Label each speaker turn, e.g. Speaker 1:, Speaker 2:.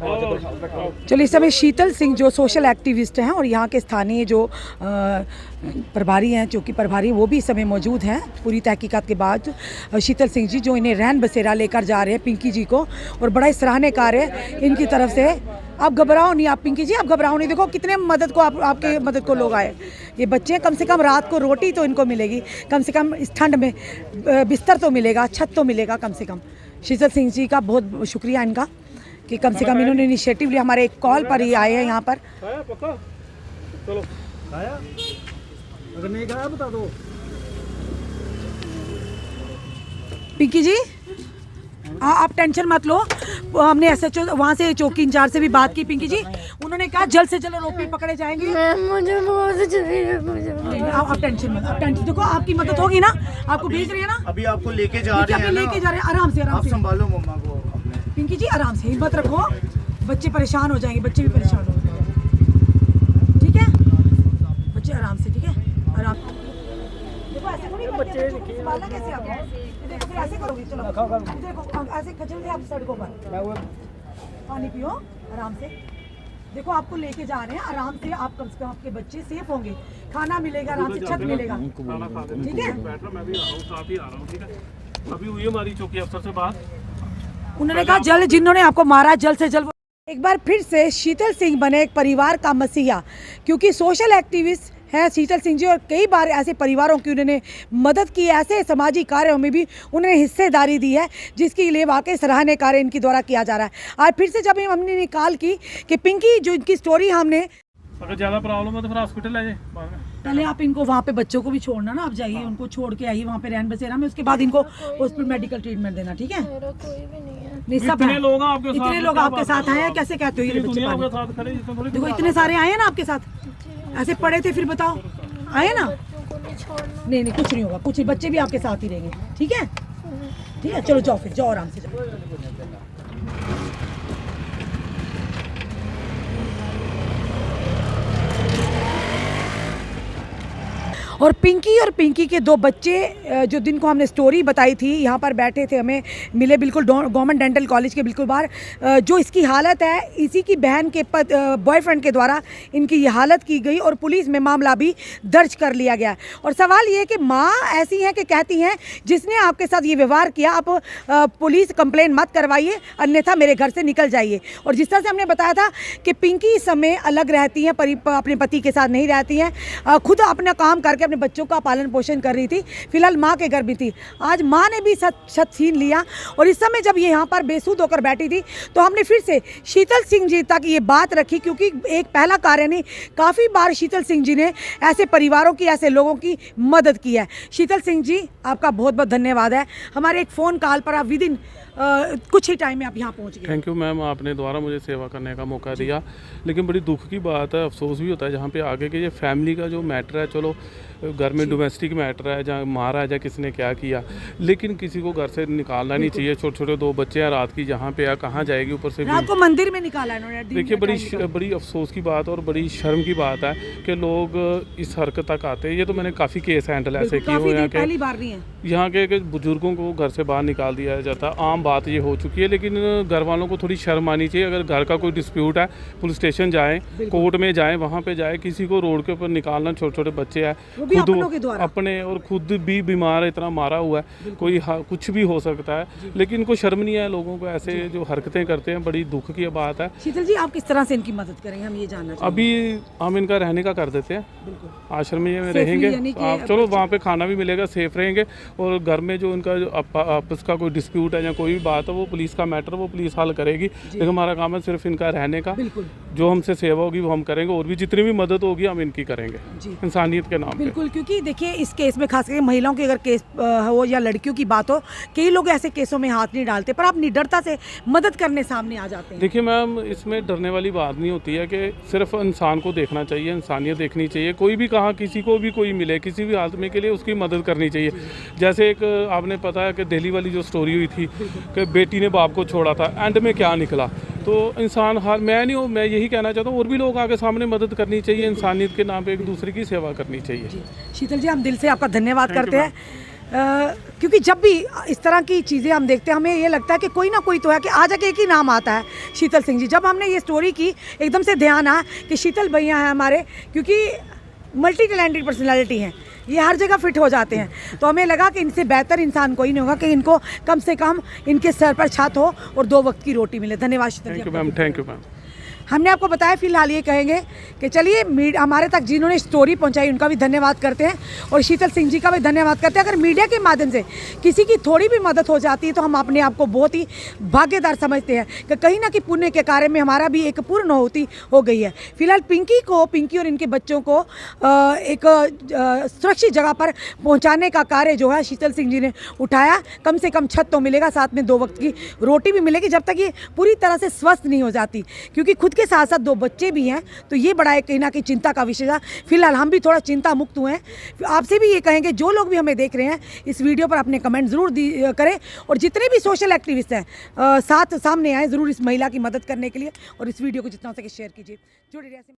Speaker 1: चलिए, इस समय शीतल सिंह जो सोशल एक्टिविस्ट हैं और यहाँ के स्थानीय जो प्रभारी हैं, चौकी प्रभारी, वो भी इस समय मौजूद हैं। पूरी तहकीकात के बाद शीतल सिंह जी जो इन्हें रैन बसेरा लेकर जा रहे हैं पिंकी जी को, और बड़ा ही सराहनीय कार्य है इनकी तरफ से। आप घबराओ नहीं, आप पिंकी जी आप घबराओ नहीं। देखो कितने मदद को आपके मदद को लोग आए। ये बच्चे कम से कम रात को रोटी तो इनको मिलेगी, कम से कम इस ठंड में बिस्तर तो मिलेगा, छत तो मिलेगा कम से कम। शीतल सिंह जी का बहुत शुक्रिया इनका कि कम से कम इन्होंने इनिशिएटिव लिया। हमारे एक कॉल पर ही आए हैं यहाँ पर।
Speaker 2: चलो खाया, अगर नहीं खाया बता दो।
Speaker 1: पिंकी जी आप टेंशन मत लो, हमने SHO वहाँ से चौकी इंचार्ज से भी बात की। पिंकी जी उन्होंने कहा जल्द से जल्द आरोपी पकड़े जाएंगे।
Speaker 3: मुझे बहुत जरूरी है।
Speaker 1: आप टेंशन मत, आप टेंशन, देखो आपकी मदद होगी ना, आपको भेज रही है ना,
Speaker 2: अभी आपको लेके जा रहे हैं,
Speaker 1: लेके जा रहे हैं। आराम से
Speaker 2: आप संभालो मम्मा को।
Speaker 1: पिंकी जी आराम से, हिम्मत रखो, बच्चे परेशान हो जाएंगे, बच्चे भी परेशान हो जाएंगे, ठीक है? बच्चे आराम से, ठीक है? आराम। देखो ऐसे थोड़ी बच्चे संभालना कैसे आपको? देखो ऐसे करोगे, चलो देखो ऐसे खचल से आप सड़कों पर पानी पियो आराम से। देखो आपको लेके जा रहे हैं आराम से, आप कम से कम आपके बच्चे सेफ होंगे, खाना मिलेगा, आराम से छत मिलेगा, ठीक है?
Speaker 4: मैं भी आ रहा हूँ, साथ ही आ रहा हूँ, ठीक है? अभी हुई हमारी चौकी अफसर से बात,
Speaker 1: उन्होंने कहा जल्द, जिन्होंने आपको मारा जल्द से जल्द। एक बार फिर से शीतल सिंह बने एक परिवार का मसीहा, क्योंकि सोशल एक्टिविस्ट हैं शीतल सिंह जी, और कई बार ऐसे परिवारों की उन्होंने मदद की, ऐसे सामाजिक कार्यों में भी उन्होंने हिस्सेदारी दी है, जिसके लिए वाकई सराहनीय कार्य इनके द्वारा किया जा रहा है। आज फिर से जब हमने निकाल की कि पिंकी जो इनकी स्टोरी हमने,
Speaker 4: अगर ज़्यादा प्रॉब्लम है तो फिर हॉस्पिटल ले जाए बाद में।
Speaker 1: पहले आप इनको वहाँ पे बच्चों को भी छोड़ना ना, आप जाइए उनको छोड़ के आइए वहाँ पे रैन बसेरा में, उसके बाद इनको हॉस्पिटल मेडिकल ट्रीटमेंट देना, ठीक है?
Speaker 3: मेरा कोई भी नहीं है।
Speaker 1: नहीं सब
Speaker 4: इतने लोग हैं आपके साथ,
Speaker 1: इतने लोग आपके साथ आए हैं, कैसे कहते हो ये बच्चे
Speaker 4: दुनिया
Speaker 1: पानी?
Speaker 4: के साथ खड़े, जिसमें थोड़ी
Speaker 1: देखो इतने सारे आए हैं ना आपके साथ, ऐसे पड़े थे, फिर बताओ आए ना?
Speaker 3: बच्चों को नहीं छोड़ना।
Speaker 1: नहीं नहीं कुछ नहीं होगा, कुछ नहीं, बच्चे भी आपके साथ ही रहेंगे, ठीक है? ठीक है, चलो जाओ, फिर जाओ आराम से जाओ। और पिंकी के दो बच्चे जो दिन को हमने स्टोरी बताई थी, यहाँ पर बैठे थे, हमें मिले बिल्कुल गवर्नमेंट डेंटल कॉलेज के बिल्कुल बाहर। जो इसकी हालत है, इसी की बहन के बॉयफ्रेंड के द्वारा इनकी ये हालत की गई और पुलिस में मामला भी दर्ज कर लिया गया। और सवाल ये है कि माँ ऐसी हैं कि कहती हैं जिसने आपके साथ ये व्यवहार किया आप पुलिस कंप्लेन मत करवाइए, अन्यथा मेरे घर से निकल जाइए। और जिस तरह से हमने बताया था कि पिंकी इस समय अलग रहती हैं, अपने पति के साथ नहीं रहती हैं, खुद अपना काम करके अपने बच्चों का पालन पोषण कर रही थी, फिलहाल माँ के घर में थी। आज माँ ने भी सच छीन लिया, और इस समय जब ये यहाँ पर बेसुध होकर बैठी थी तो हमने फिर से शीतल सिंह जी तक ये बात रखी, क्योंकि एक पहला कार्य नहीं, काफ़ी बार शीतल सिंह जी ने ऐसे परिवारों की, ऐसे लोगों की मदद की है। शीतल सिंह जी आपका बहुत बहुत धन्यवाद है। हमारे एक फ़ोन कॉल पर आप विदिन कुछ ही टाइम में आप यहाँ पहुँच गए।
Speaker 4: थैंक यू मैम, आपने दोबारा मुझे सेवा करने का मौका दिया। लेकिन बड़ी दुख की बात है, अफसोस भी होता है जहाँ पे आगे के ये फैमिली का जो मैटर है, चलो घर में डोमेस्टिक मैटर है, जहाँ मारा है, जहाँ किसने क्या किया, लेकिन किसी को घर से निकालना नहीं चाहिए। छोटे छोटे दो बच्चे हैं, रात की जहाँ पे कहाँ जाएगी, ऊपर से
Speaker 1: रात को मंदिर में निकाला इन्होंने।
Speaker 4: देखिए बड़ी अफसोस की बात और बड़ी शर्म की बात है कि लोग इस हरकत तक आते हैं। ये तो मैंने काफ़ी केस हैंडल ऐसे किए हुए हैं
Speaker 1: पहली बार नहीं है।
Speaker 4: यहाँ के बुजुर्गों को घर से बाहर निकाल दिया जाता है, आम बात ये हो चुकी है। लेकिन घर वालों को थोड़ी शर्म आनी चाहिए। अगर घर का कोई डिस्प्यूट है, पुलिस स्टेशन जाएं, कोर्ट में जाएं, वहाँ पे जाएं। किसी को रोड के ऊपर निकालना, छोटे छोटे बच्चे हैं, खुद अपने और खुद भी बीमार है, इतना मारा हुआ है, कोई कुछ भी हो सकता है, लेकिन इनको शर्म नहीं है लोगों को ऐसे जो हरकतें करते हैं। बड़ी दुख की बात है।
Speaker 1: शीतल जी आप किस तरह से इनकी मदद करेंगे, हम ये जानना चाहते हैं।
Speaker 4: अभी हम इनका रहने का कर देते हैं, आश्रम में रहेंगे आप, चलो वहाँ पे खाना भी मिलेगा, सेफ रहेंगे। और घर में जो उनका आपस का कोई डिस्प्यूट है या कोई भी बात है, वो पुलिस का मैटर वो पुलिस हल करेगी। लेकिन हमारा काम है सिर्फ इनका रहने का। जो हमसे सेवा होगी वो हम करेंगे, और भी जितनी भी मदद होगी हम इनकी करेंगे इंसानियत के नाम पे।
Speaker 1: बिल्कुल, क्योंकि देखिए इस केस में खास करके महिलाओं की अगर केस हो या लड़कियों की बात हो, कई लोग ऐसे केसों में हाथ नहीं डालते, पर आप निडरता से मदद करने सामने आ जाते हैं।
Speaker 4: देखिए मैम, इसमें डरने वाली बात नहीं होती है कि सिर्फ इंसान को देखना चाहिए, इंसानियत देखनी चाहिए। कोई भी कहाँ किसी को भी कोई मिले किसी भी हालत में के लिए उसकी मदद करनी चाहिए। जैसे एक आपने पता है कि दिल्ली वाली जो स्टोरी हुई थी कि बेटी ने बाप को छोड़ा था, एंड में क्या निकला। तो इंसान मैं यही कहना चाहता हूँ, और भी लोग आगे सामने मदद करनी चाहिए, इंसानियत के नाम पे एक दूसरे की सेवा करनी चाहिए।
Speaker 1: शीतल जी हम दिल से आपका धन्यवाद करते हैं। क्योंकि जब भी इस तरह की चीज़ें हम देखते हैं हमें ये लगता है कि कोई ना कोई तो है कि आज जाके एक ही नाम आता है, शीतल सिंह जी। जब हमने ये स्टोरी की एकदम से ध्यान आया कि शीतल भैया हैं हमारे, क्योंकि मल्टी टैलेंटेड पर्सनालिटी हैं, ये हर जगह फिट हो जाते हैं। तो हमें लगा कि इनसे बेहतर इंसान कोई नहीं होगा कि इनको कम से कम इनके सर पर छत हो और 2 वक्त की रोटी मिले। धन्यवाद Sheetal ji.
Speaker 4: Thank you ma'am, thank you ma'am.
Speaker 1: हमने आपको बताया, फिलहाल ये कहेंगे कि चलिए हमारे तक जिन्होंने स्टोरी पहुंचाई उनका भी धन्यवाद करते हैं और शीतल सिंह जी का भी धन्यवाद करते हैं। अगर मीडिया के माध्यम से किसी की थोड़ी भी मदद हो जाती है तो हम अपने आप को बहुत ही भाग्यदार समझते हैं कि कहीं ना कहीं पुण्य के कार्य में हमारा भी एक पूर्ण होती हो गई है। फिलहाल पिंकी और इनके बच्चों को एक सुरक्षित जगह पर पहुँचाने का कार्य जो है शीतल सिंह जी ने उठाया। कम से कम छत तो मिलेगा, साथ में 2 वक्त की रोटी भी मिलेगी जब तक ये पूरी तरह से स्वस्थ नहीं हो जाती, क्योंकि खुद के साथ साथ 2 बच्चे भी हैं। तो ये बड़ा एक कहीं ना कहीं चिंता का विषय था। फिलहाल हम भी थोड़ा चिंता मुक्त हुए हैं। आपसे भी ये कहेंगे जो लोग भी हमें देख रहे हैं इस वीडियो पर अपने कमेंट ज़रूर करें और जितने भी सोशल एक्टिविस्ट हैं साथ सामने आए ज़रूर इस महिला की मदद करने के लिए और इस वीडियो को जितना हो सके शेयर कीजिए। जुड़े रहिए।